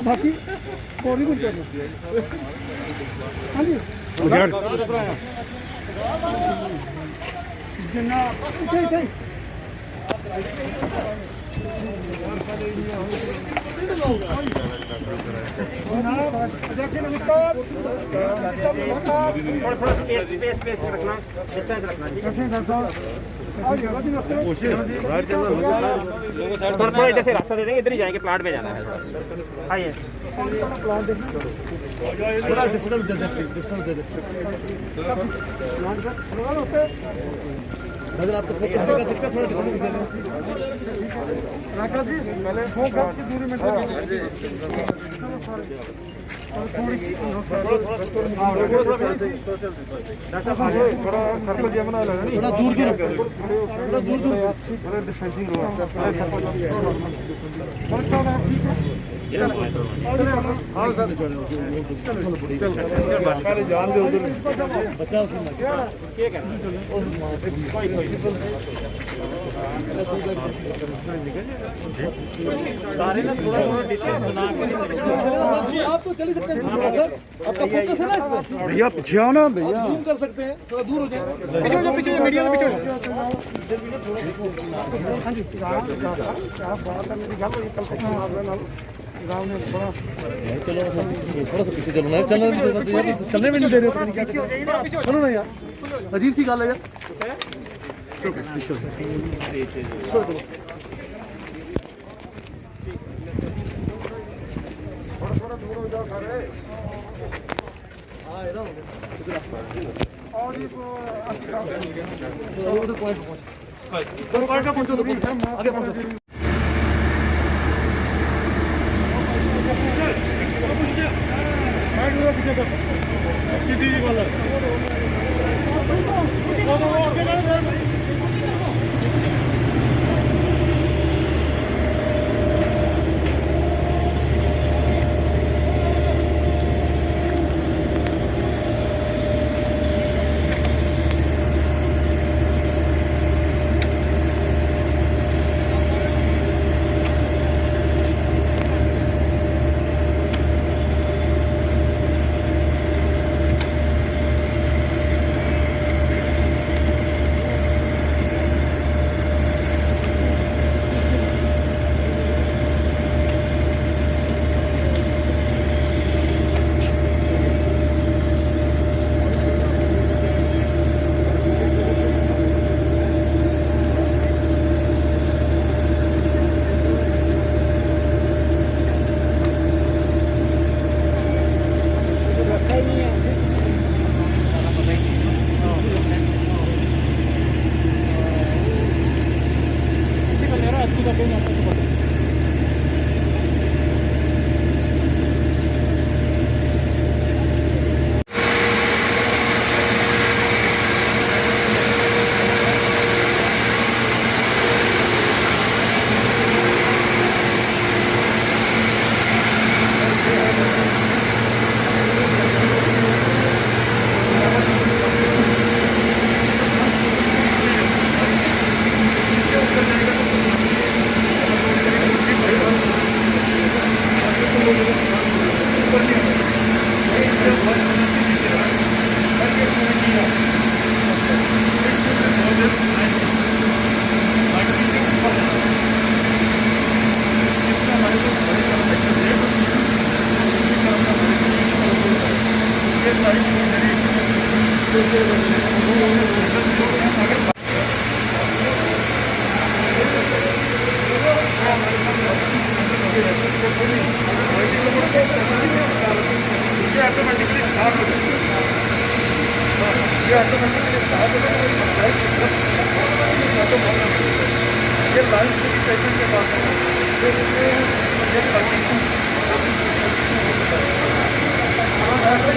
बाकी और भी कुछ करना। हाँ जी जिन्ना थोड़ा इधर से रास्ता दे देंगे, इधर ही जाएंगे, प्लाट पे जाना है। आइए थोड़ा डिस्टेंस दे दे, प्लीज डिस्टेंस दे दे। अगर आप तो फोकस नहीं कर सकते, थोड़ा डिस्टेंस दे दें। राकेश जी पहले फोकस की दूरी में थोड़ी सर्कल जमा ना लगा, थोड़ा दूर दूर, थोड़ा दूर दूर, थोड़ा डिस्टेंसिंग हो। हाँ सर पहले जान दे उधर बच्चा सारे ना थोड़ा डिटेल बना के आप तो चल सकते हैं सर, आपका फोकस है ना इसमें। भैया पीछे आओ ना भैया, जूम कर सकते हैं, थोड़ा दूर हो जाए, पीछे हो जाओ, पीछे मीडिया से पीछे हो जाओ। हाँ जी क्या बात है मेरी, गाँव कल से गाँव में बड़ा चलो थोड़ा सा पीछे चलो ना, चलने में नहीं दे रहे हो, चलो ना यार, अजीब सी गल है यार। थोड़ा दूर हो जाओ सारे। हाँ इधर और ये उधर पॉइंट पहुंचो, पहुंचो आगे पहुंचो।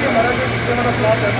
हमारा जो हमारा प्लाट है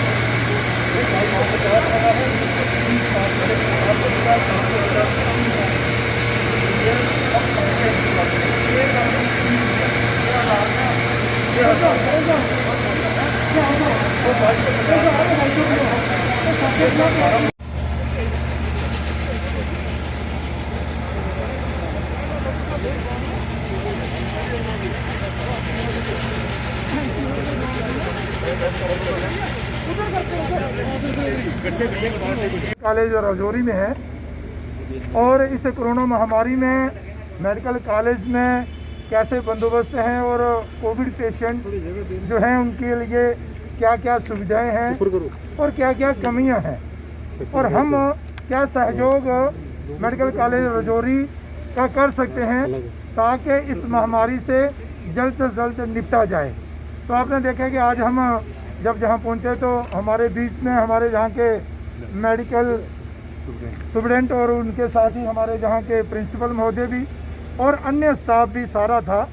कॉलेज राजौरी में है और इस कोरोना महामारी में मेडिकल कॉलेज में कैसे बंदोबस्त हैं और कोविड पेशेंट जो हैं उनके लिए क्या क्या सुविधाएं हैं और क्या क्या कमियां हैं और हम क्या सहयोग मेडिकल कॉलेज राजौरी का कर सकते हैं ताकि इस महामारी से जल्द से जल्द निपटा जाए। तो आपने देखा कि आज हम जब जहां पहुंचे तो हमारे बीच में हमारे यहाँ के मेडिकल स्टूडेंट और उनके साथ ही हमारे जहाँ के प्रिंसिपल महोदय भी और अन्य स्टाफ भी सारा था।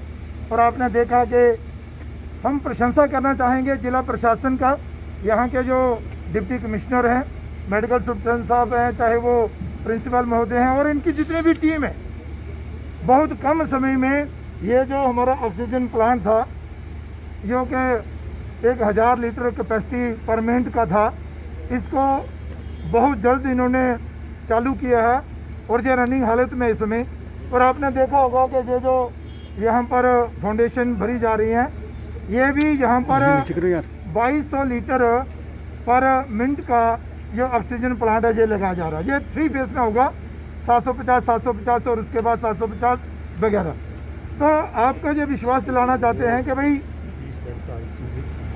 और आपने देखा कि हम प्रशंसा करना चाहेंगे जिला प्रशासन का, यहाँ के जो डिप्टी कमिश्नर हैं, मेडिकल सुपरटेंडेंट साहब हैं, चाहे वो प्रिंसिपल महोदय हैं और इनकी जितनी भी टीम है। बहुत कम समय में ये जो हमारा ऑक्सीजन प्लांट था जो कि 1000 लीटर कैपेसिटी पर मिनट का था, इसको बहुत जल्द इन्होंने चालू किया है और ये रनिंग हालत में इस समय। और आपने देखा होगा कि ये जो यहाँ पर फाउंडेशन भरी जा रही है, ये भी यहाँ पर 2200 लीटर पर मिनट का जो ऑक्सीजन प्लांट है ये लगाया जा रहा है। ये 3 फेज में होगा, 750 और उसके बाद 750 वगैरह। तो आपका ये विश्वास दिलाना चाहते हैं कि भाई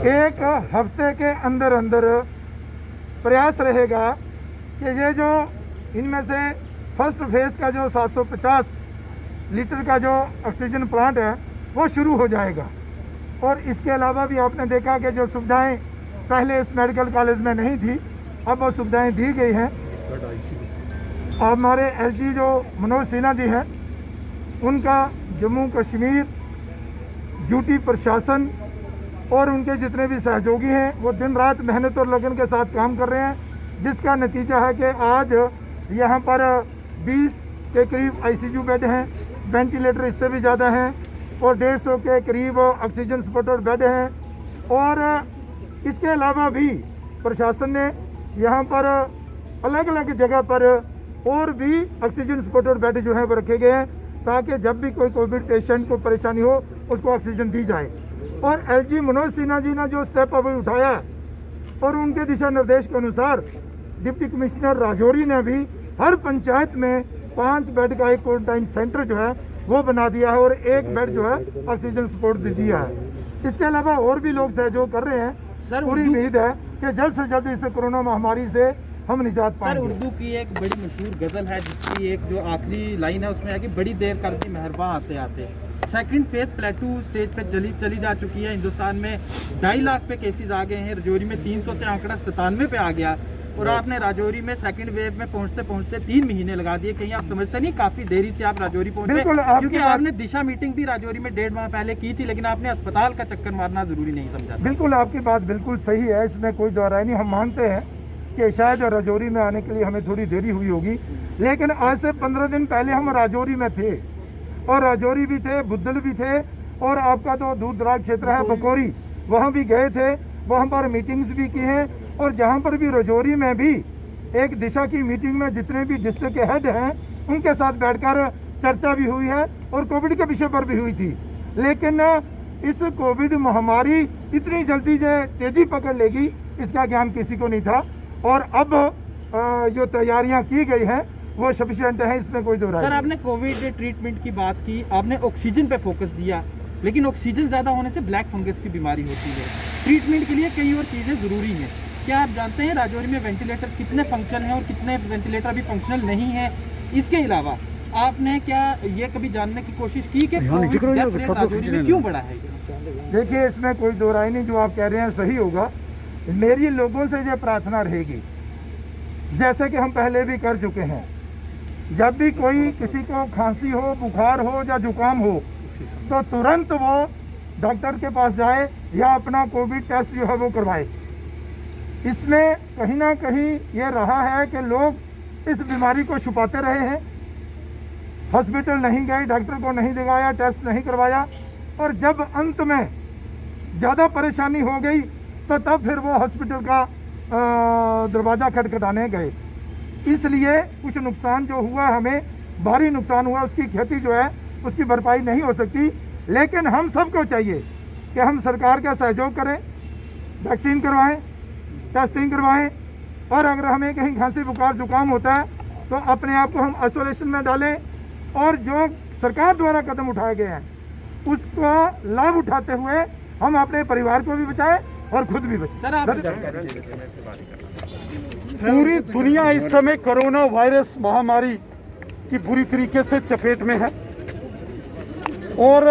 एक हफ्ते के अंदर अंदर प्रयास रहेगा कि ये जो इनमें से फर्स्ट फेज का जो 750 लीटर का जो ऑक्सीजन प्लांट है वो शुरू हो जाएगा। और इसके अलावा भी आपने देखा कि जो सुविधाएं पहले इस मेडिकल कॉलेज में नहीं थी, अब वो सुविधाएं दी गई हैं। हमारे एलजी जो मनोज सिन्हा जी हैं, उनका जम्मू कश्मीर ड्यूटी प्रशासन और उनके जितने भी सहयोगी हैं वो दिन रात मेहनत और लगन के साथ काम कर रहे हैं, जिसका नतीजा है कि आज यहाँ पर 20 के करीब आईसीयू बेड हैं, वेंटिलेटर इससे भी ज़्यादा हैं और 150 के करीब ऑक्सीजन सपोर्टेड बेड हैं। और इसके अलावा भी प्रशासन ने यहाँ पर अलग अलग जगह पर और भी ऑक्सीजन सपोर्टेड बेड जो हैं वो रखे गए हैं ताकि जब भी कोई कोविड पेशेंट को परेशानी हो उसको ऑक्सीजन दी जाए। और एलजी मनोज सिन्हा जी ने जो स्टेप अभी उठाया और उनके दिशा निर्देश के अनुसार डिप्टी कमिश्नर राजौरी ने भी हर पंचायत में 5 बेड का एक क्वारंटाइन सेंटर जो है वो बना दिया है और 1 बेड जो है ऑक्सीजन सपोर्ट दिया है। इसके अलावा और भी लोग सहयोग कर रहे हैं। सर, पूरी उम्मीद है कि जल्द से जल्द इस कोरोना महामारी से हम निजात पाएंगे। सर, उर्दू की एक बड़ी मशहूर गज़ल है जिसकी एक जो आखिरी लाइन है उसमें है कि बड़ी देर कर दी मेहरबा आते आते। सेकंड फेज प्लेटू स्टेज पे चली जा चुकी है। हिंदुस्तान में 2.5 लाख पे केसेस आ गए हैं। राजौरी में 300 से आंकड़ा 97 पे आ गया और आपने राजौरी में सेकंड वेव में पहुंचते 3 महीने लगा दिए। कहीं आप समझते नहीं काफी देरी से आप राजौरी पहुंचे? क्योंकि आपने दिशा मीटिंग भी राजौरी में 1.5 माह पहले की थी, लेकिन आपने अस्पताल का चक्कर मारना जरूरी नहीं समझा। बिल्कुल आपकी बात बिल्कुल सही है, इसमें कोई दो राय नहीं। हम मानते हैं कि शायद राजौरी में आने के लिए हमें थोड़ी देरी हुई होगी, लेकिन आज से 15 दिन पहले हम राजौरी में थे और राजौरी भी थे, बुद्धल भी थे और आपका तो दूर दराज क्षेत्र है बकोरी, वहाँ भी गए थे, वहाँ पर मीटिंग्स भी की हैं। और जहाँ पर भी राजौरी में भी एक दिशा की मीटिंग में जितने भी डिस्ट्रिक्ट के हेड हैं उनके साथ बैठकर चर्चा भी हुई है और कोविड के विषय पर भी हुई थी। लेकिन इस कोविड महामारी इतनी जल्दी जो तेजी पकड़ लेगी इसका ज्ञान किसी को नहीं था और अब जो तैयारियां की गई हैं वो सफिशिएंट है, इसमें कोई दो राय नहीं। सर, आपने कोविड ट्रीटमेंट की बात की, आपने ऑक्सीजन पे फोकस दिया, लेकिन ऑक्सीजन ज़्यादा होने से ब्लैक फंगस की बीमारी होती है। ट्रीटमेंट के लिए कई और चीज़ें ज़रूरी हैं। क्या आप जानते हैं राजौरी में वेंटिलेटर कितने फंक्शन हैं और कितने वेंटिलेटर अभी फंक्शनल नहीं है? इसके अलावा आपने क्या ये कभी जानने की कोशिश की कि राजौरी में क्यों बढ़ा है? देखिए, इसमें कोई दो राय नहीं, जो आप कह रहे हैं सही होगा। मेरी लोगों से ये प्रार्थना रहेगी, जैसे कि हम पहले भी कर चुके हैं, जब भी कोई किसी को खांसी हो, बुखार हो या जुकाम हो तो तुरंत वो डॉक्टर के पास जाए या अपना कोविड टेस्ट जो है वो करवाए। इसमें कहीं ना कहीं ये रहा है कि लोग इस बीमारी को छुपाते रहे हैं। हॉस्पिटल नहीं गए, डॉक्टर को नहीं दिखाया, टेस्ट नहीं करवाया, और जब अंत में ज़्यादा परेशानी हो गई तो तब फिर वो हॉस्पिटल का दरवाज़ा खटखटाने गए। इसलिए कुछ नुकसान जो हुआ, हमें भारी नुकसान हुआ, उसकी क्षति जो है उसकी भरपाई नहीं हो सकती। लेकिन हम सबको चाहिए कि हम सरकार का सहयोग करें, वैक्सीन करवाएं, टेस्टिंग करवाएं, और अगर हमें कहीं खांसी बुखार जुकाम होता है तो अपने आप को हम आइसोलेशन में डालें, और जो सरकार द्वारा कदम उठाए गए हैं उसका लाभ उठाते हुए हम अपने परिवार को भी बचाएं और खुद भी बचें। पूरी दुनिया इस समय कोरोना वायरस महामारी की बुरी तरीके से चपेट में है, और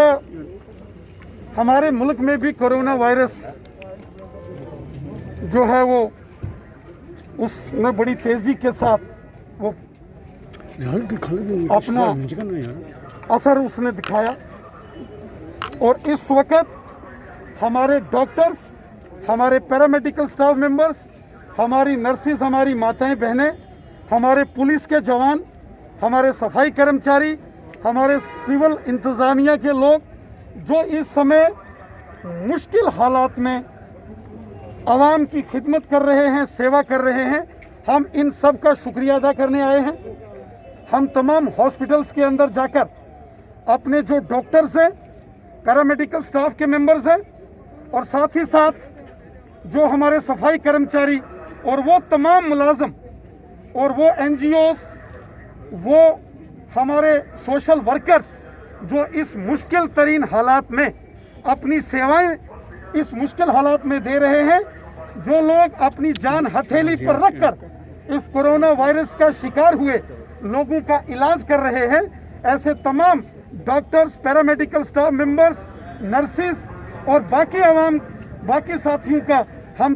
हमारे मुल्क में भी कोरोना वायरस जो है वो उसने बड़ी तेजी के साथ वो अपना असर उसने दिखाया। और इस वक्त हमारे डॉक्टर्स, हमारे पैरामेडिकल स्टाफ मेंबर्स, हमारी नर्सेस, हमारी माताएं बहनें, हमारे पुलिस के जवान, हमारे सफाई कर्मचारी, हमारे सिविल इंतज़ामिया के लोग जो इस समय मुश्किल हालात में आवाम की खिदमत कर रहे हैं, सेवा कर रहे हैं, हम इन सब का शुक्रिया अदा करने आए हैं। हम तमाम हॉस्पिटल्स के अंदर जाकर अपने जो डॉक्टर्स हैं, पैरामेडिकल स्टाफ के मेंबर्स हैं, और साथ ही साथ जो हमारे सफाई कर्मचारी और वो तमाम मुलाजम और वो NGOs, वो हमारे सोशल वर्कर्स जो इस मुश्किल तरीन हालात में अपनी सेवाएं इस मुश्किल हालात में दे रहे हैं, जो लोग अपनी जान हथेली पर रखकर इस कोरोना वायरस का शिकार हुए लोगों का इलाज कर रहे हैं, ऐसे तमाम doctors, paramedical staff members, nurses और बाकी आवाम, बाकी साथियों का हम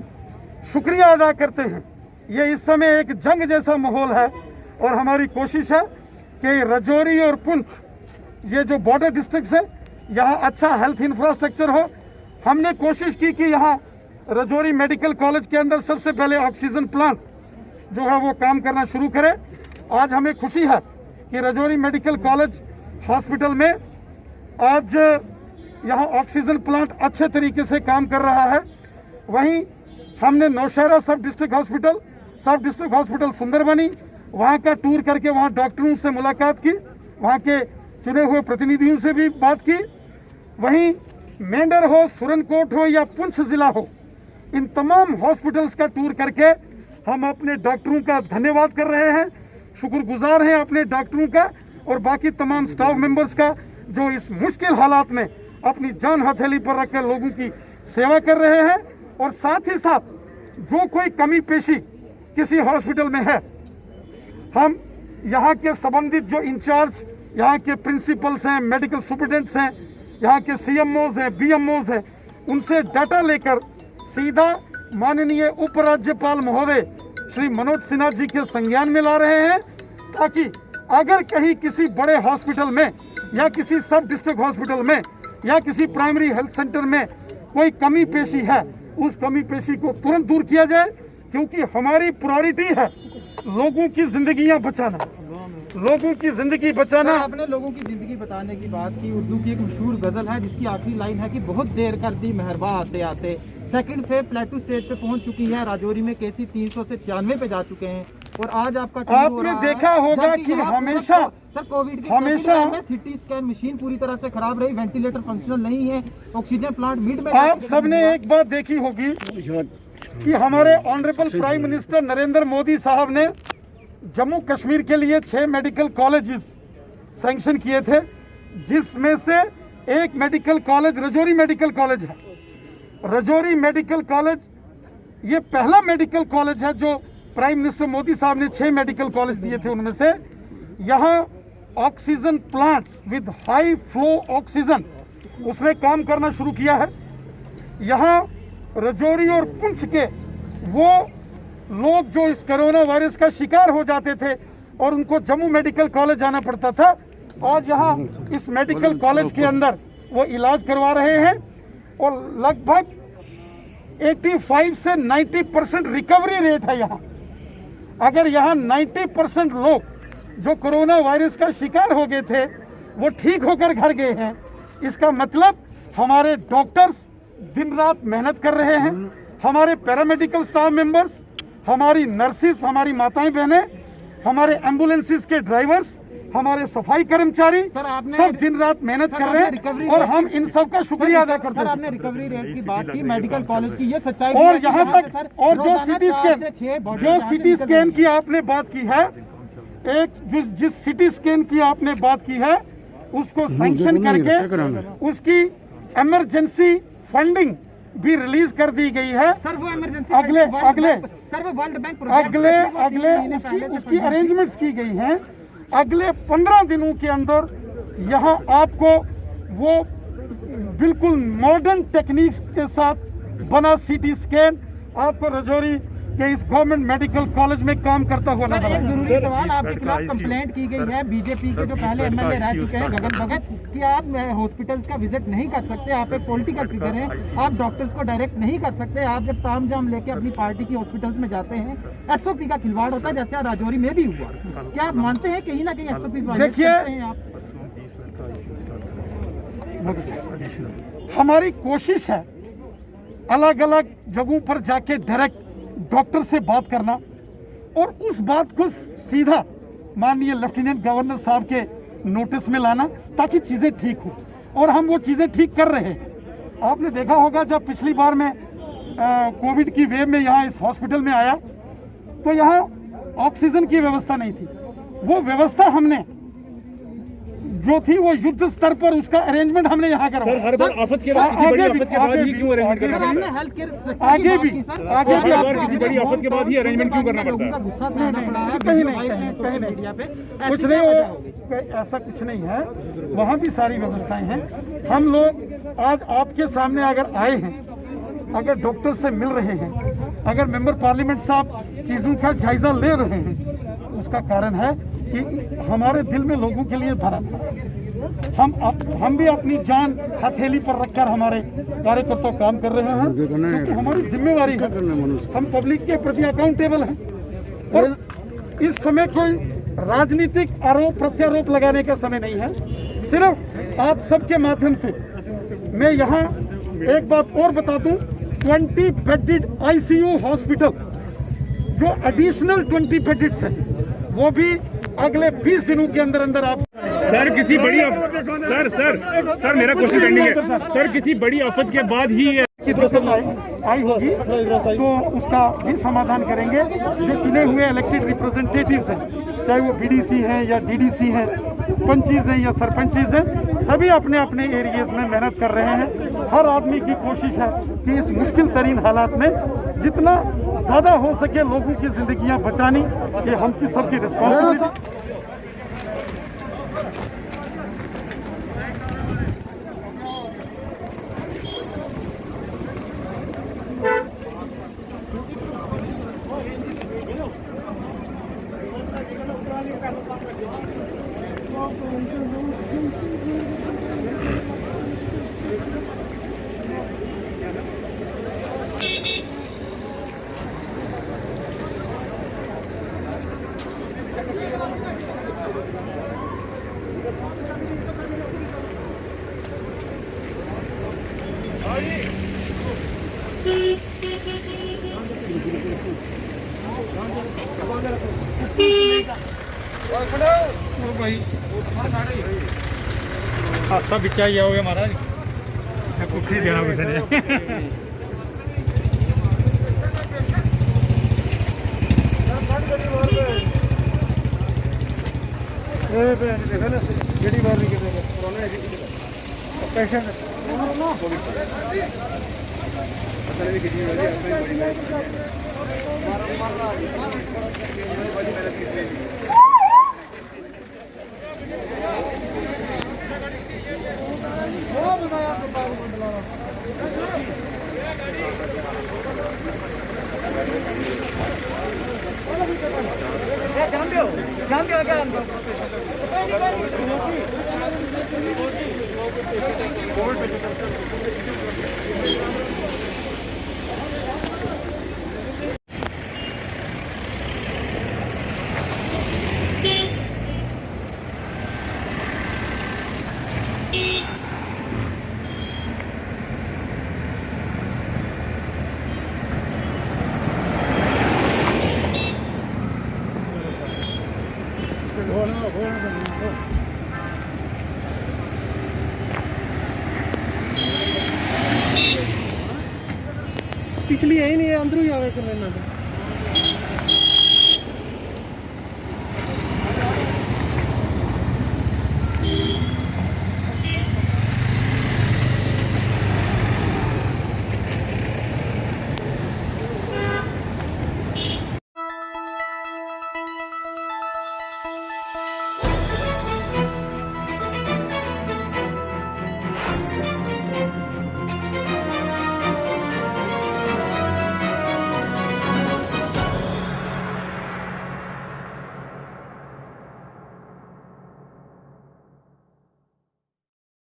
शुक्रिया अदा करते हैं। ये इस समय एक जंग जैसा माहौल है, और हमारी कोशिश है कि राजौरी और पुंछ, ये जो बॉर्डर डिस्ट्रिक्ट्स हैं, यहाँ अच्छा हेल्थ इंफ्रास्ट्रक्चर हो। हमने कोशिश की कि यहाँ राजौरी मेडिकल कॉलेज के अंदर सबसे पहले ऑक्सीजन प्लांट जो है वो काम करना शुरू करे। आज हमें खुशी है कि राजौरी मेडिकल कॉलेज हॉस्पिटल में आज यहाँ ऑक्सीजन प्लांट अच्छे तरीके से काम कर रहा है। वहीं हमने नौशहरा सब डिस्ट्रिक्ट हॉस्पिटल सुंदरबनी, वहाँ का टूर करके वहाँ डॉक्टरों से मुलाकात की, वहाँ के चुने हुए प्रतिनिधियों से भी बात की। वहीं मेंढर हो, सुरनकोट हो या पुंछ जिला हो, इन तमाम हॉस्पिटल्स का टूर करके हम अपने डॉक्टरों का धन्यवाद कर रहे हैं, शुक्रगुजार हैं अपने डॉक्टरों का और बाकी तमाम स्टाफ मेंबर्स का जो इस मुश्किल हालात में अपनी जान हथेली पर रखकर लोगों की सेवा कर रहे हैं। और साथ ही साथ जो कोई कमी पेशी किसी हॉस्पिटल में है, हम यहाँ के संबंधित जो इंचार्ज यहाँ के प्रिंसिपल्स हैं, मेडिकल सुपरिटेंडेंट्स हैं, यहाँ के CMOs हैं, BMOs हैं, उनसे डाटा लेकर सीधा माननीय उपराज्यपाल महोदय श्री मनोज सिन्हा जी के संज्ञान में ला रहे हैं, ताकि अगर कहीं किसी बड़े हॉस्पिटल में या किसी सब डिस्ट्रिक्ट हॉस्पिटल में या किसी प्राइमरी हेल्थ सेंटर में कोई कमी पेशी है, उस कमी पेशी को तुरंत दूर किया जाए, क्योंकि हमारी प्रायोरिटी है लोगों की जिंदगियां बचाना, लोगों की जिंदगी बचाना। आपने लोगों की जिंदगी बचाने की बात की। उर्दू की एक मशहूर गजल है जिसकी आखिरी लाइन है कि बहुत देर कर दी मेहरबा आते आते। सेकंड फेज प्लेटू स्टेज पे पहुंच चुकी है। राजौरी में केसी 300 से 96 पे जा चुके हैं, और आज आपका आपने देखा होगा कि हमेशा सर कोविड के हमेशा में CT स्कैन मशीन पूरी तरह से खराब रही, वेंटिलेटर फंक्शनल नहीं है, ऑक्सीजन प्लांट मिड में। आप सबने एक बात देखी होगी कि हमारे honourable prime minister Narendra Modi साहब ने जम्मू कश्मीर के लिए 6 मेडिकल कॉलेजेस सैंक्शन किए थे, जिसमें से एक medical college Rajouri medical college है। राजौरी मेडिकल कॉलेज ये पहला मेडिकल कॉलेज है जो प्राइम मिनिस्टर मोदी साहब ने 6 मेडिकल कॉलेज दिए थे, उनमें से यहाँ oxygen plant with high flow oxygen उसने काम करना शुरू किया है। यहाँ राजौरी और पुंछ के वो लोग जो इस कोरोना वायरस का शिकार हो जाते थे और उनको जम्मू मेडिकल कॉलेज जाना पड़ता था, आज यहाँ इस मेडिकल कॉलेज के अंदर वो इलाज करवा रहे हैं, और लगभग 85 से 90% रिकवरी रेट है यहाँ। अगर यहाँ 90% लोग जो कोरोना वायरस का शिकार हो गए थे वो ठीक होकर घर गए हैं, इसका मतलब हमारे डॉक्टर्स दिन रात मेहनत कर रहे हैं, हमारे पैरामेडिकल स्टाफ मेंबर्स, हमारी नर्सिस, हमारी माताएं बहनें, हमारे एम्बुलेंसेस के ड्राइवर्स, हमारे सफाई कर्मचारी सब दिन रात मेहनत कर रहे हैं और हम इन सब का शुक्रिया अदा करते हैं। आपने रिकवरी रेट की बात की, मेडिकल कॉलेज की, ये सच्चाई और यहाँ तक और जो सिटी स्कैन की आपने बात की है, एक जिस सिटी स्कैन की आपने बात की है उसको सैंक्शन करके उसकी इमरजेंसी फंडिंग भी रिलीज कर दी गई है। सर वो इमरजेंसी अगले वर्ल्ड बैंक उसकी अरेंजमेंट्स की गई हैं। अगले 15 दिनों के अंदर यहाँ आपको वो बिल्कुल मॉडर्न टेक्निक्स के साथ बना सीटी स्कैन आपको राजौरी के इस गवर्नमेंट मेडिकल कॉलेज में काम करता हुआ नजर एक जरूरी सवाल, आपके खिलाफ कंप्लेंट की गई है बीजेपी के जो पहले एमएलए रह चुके हैं गगन भगत कि आप हॉस्पिटल्स का विजिट नहीं कर सकते, आप एक पॉलिटिकल फिगर हैं, आप डॉक्टर्स को डायरेक्ट नहीं कर सकते, आप जब तामझाम लेके अपनी पार्टी की हॉस्पिटल्स में जाते हैं एसओपी का खिलवाड़ होता है, जैसे राजौरी में भी हुआ। क्या आप मानते हैं कहीं ना कहीं एसओपी देखिए, हमारी कोशिश है अलग अलग जगहों पर जाके डायरेक्ट डॉक्टर से बात करना और उस बात को सीधा माननीय लेफ्टिनेंट गवर्नर साहब के नोटिस में लाना ताकि चीज़ें ठीक हो, और हम वो चीज़ें ठीक कर रहे हैं। आपने देखा होगा जब पिछली बार मैं कोविड की वेव में यहाँ इस हॉस्पिटल में आया तो यहाँ ऑक्सीजन की व्यवस्था नहीं थी, वो व्यवस्था हमने जो थी वो युद्ध स्तर पर उसका अरेंजमेंट हमने यहाँ करवाया। सर हर बार आफत के बाद ही क्यों अरेंजमेंट करना पड़ता है? आगे भी किसी बड़ी आफत के बाद ही अरेंजमेंट क्यों करना पड़ता है? कहीं नहीं, कुछ नहीं हो, ऐसा कुछ नहीं है, वहाँ भी सारी व्यवस्थाएं हैं। हम लोग आज आपके सामने अगर आए हैं, अगर डॉक्टर से मिल रहे हैं, अगर मेंबर पार्लियामेंट साहब चीज़ों का जायजा ले रहे हैं, उसका कारण है कि हमारे दिल में लोगों के लिए धरा हम भी अपनी जान हथेली पर रखकर हमारे कार्यकर्ता काम कर रहे हैं, क्योंकि हमारी जिम्मेवारी है, हम पब्लिक के प्रति अकाउंटेबल हैं। और इस समय कोई राजनीतिक आरोप प्रत्यारोप लगाने का समय नहीं है, सिर्फ आप सबके माध्यम से मैं यहाँ एक बात और बता दूं, 20 बेडेड ICU हॉस्पिटल जो एडिशनल 20 बेडेड है वो भी अगले 20 दिनों के अंदर अंदर आप सर किसी बड़ी सर मेरा क्वेश्चन पेंडिंग है। सर किसी बड़ी आफत के बाद ही की दस्तक आई होगी तो उसका भी समाधान करेंगे। जो चुने हुए इलेक्टेड रिप्रेजेंटेटिव्स हैं, चाहे वो BDC हैं या DDC हैं, पंचीज हैं या सरपंचीज हैं, सभी अपने अपने एरियाज में मेहनत कर रहे हैं। हर आदमी की कोशिश है कि इस मुश्किल तरीन हालात में जितना ज़्यादा हो सके लोगों की जिंदगियां बचानी, ये हम की सबकी रिस्पॉन्सिबिलिटी। हादसा बिचा ही आओगे महाराज, कुछ नहीं देना किसी ने। ਪਿਛਲੀ ਐ ਨਹੀਂ ਅੰਦਰੋਂ ਹੀ ਆਵੇ ਕਰ ਲੈਣਾ